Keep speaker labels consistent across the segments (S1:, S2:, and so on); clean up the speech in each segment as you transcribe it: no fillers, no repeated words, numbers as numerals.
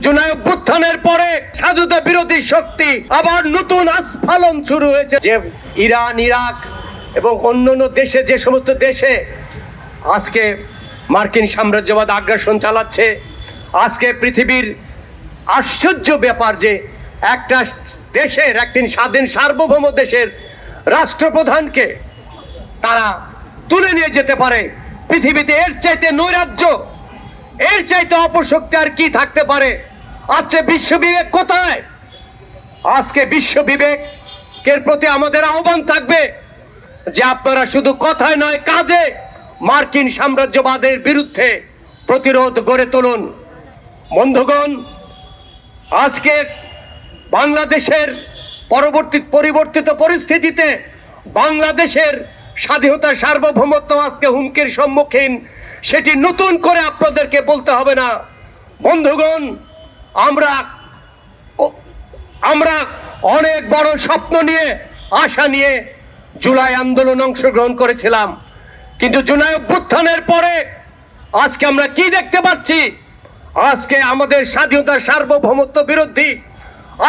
S1: জুলাই অভ্যুত্থানের পরে স্বাধীনতা বিরোধী শক্তি আবার নতুন আস্ফালন শুরু হয়েছে। যে ইরান, ইরাক এবং অন্যান্য দেশে, যে সমস্ত দেশে আজকে মার্কিন সাম্রাজ্যবাদ আগ্রাসন চালাচ্ছে, আজকে পৃথিবীর আশ্চর্য ব্যাপার যে একটা দেশের, একদিন স্বাধীন সার্বভৌম দেশের রাষ্ট্রপ্রধানকে তারা তুলে নিয়ে যেতে পারে। পৃথিবীতে এর চাইতে নৈরাজ্য, এর চাইতে অপশক্তি আর কি থাকতে পারে? আজকে বিশ্ববিবেক কোথায়? আজকে বিশ্ববিবেকের প্রতি আমাদের আহ্বান থাকবে যে আপনারা শুধু কথায় নয়, কাজে মার্কিন সাম্রাজ্যবাদের বিরুদ্ধে প্রতিরোধ গড়ে তুলুন। বন্ধুগণ, আজকে বাংলাদেশের পরিবর্তিত পরিস্থিতিতে বাংলাদেশের স্বাধীনতা সার্বভৌমত্ব আজকে হুমকির সম্মুখীন, সেটি নতুন করে আপনাদেরকে বলতে হবে না। বন্ধুগণ, আমরা অনেক বড় স্বপ্ন নিয়ে, আশা নিয়ে জুলাই আন্দোলন অংশগ্রহণ করেছিলাম, কিন্তু জুলাই অভ্যুত্থানের পরে আজকে আমরা কি দেখতে পাচ্ছি? আজকে আমাদের স্বাধীনতার সার্বভৌমত্ব বিরোধী,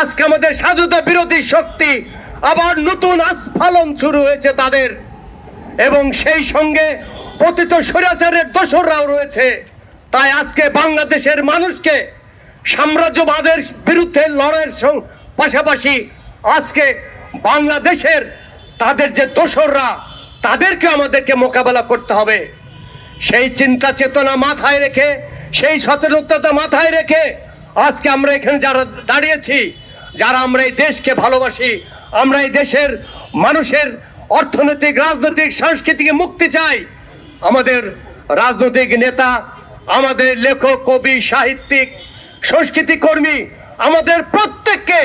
S1: আজকে আমাদের স্বাধীনতা বিরোধী শক্তি আবার নতুন আস্ফালন শুরু হয়েছে তাদের, এবং সেই সঙ্গে পতিত স্বৈরাচারের দোসররাও রয়েছে। তাই আজকে বাংলাদেশের মানুষকে সাম্রাজ্যবাদের বিরুদ্ধে লড়াইয়ের পাশাপাশি আজকে বাংলাদেশের তাদের যে দোসররা, তাদেরকে আমাদেরকে মোকাবেলা করতে হবে। সেই চিন্তা চেতনা মাথায় রেখে, সেই সচেতনতা মাথায় রেখে আজকে আমরা এখানে যারা দাঁড়িয়েছি, যারা আমরা এই দেশকে ভালোবাসি, আমরা এই দেশের মানুষের অর্থনৈতিক, রাজনৈতিক, সাংস্কৃতিক মুক্তি চাই, আমাদের রাজনৈতিক নেতা, আমাদের লেখক, কবি, সাহিত্যিক, সংস্কৃতি কর্মী, আমাদের প্রত্যেককে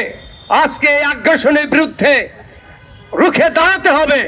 S1: আজকে এই আগ্রাসনের বিরুদ্ধে রুখে দাঁড়াতে হবে।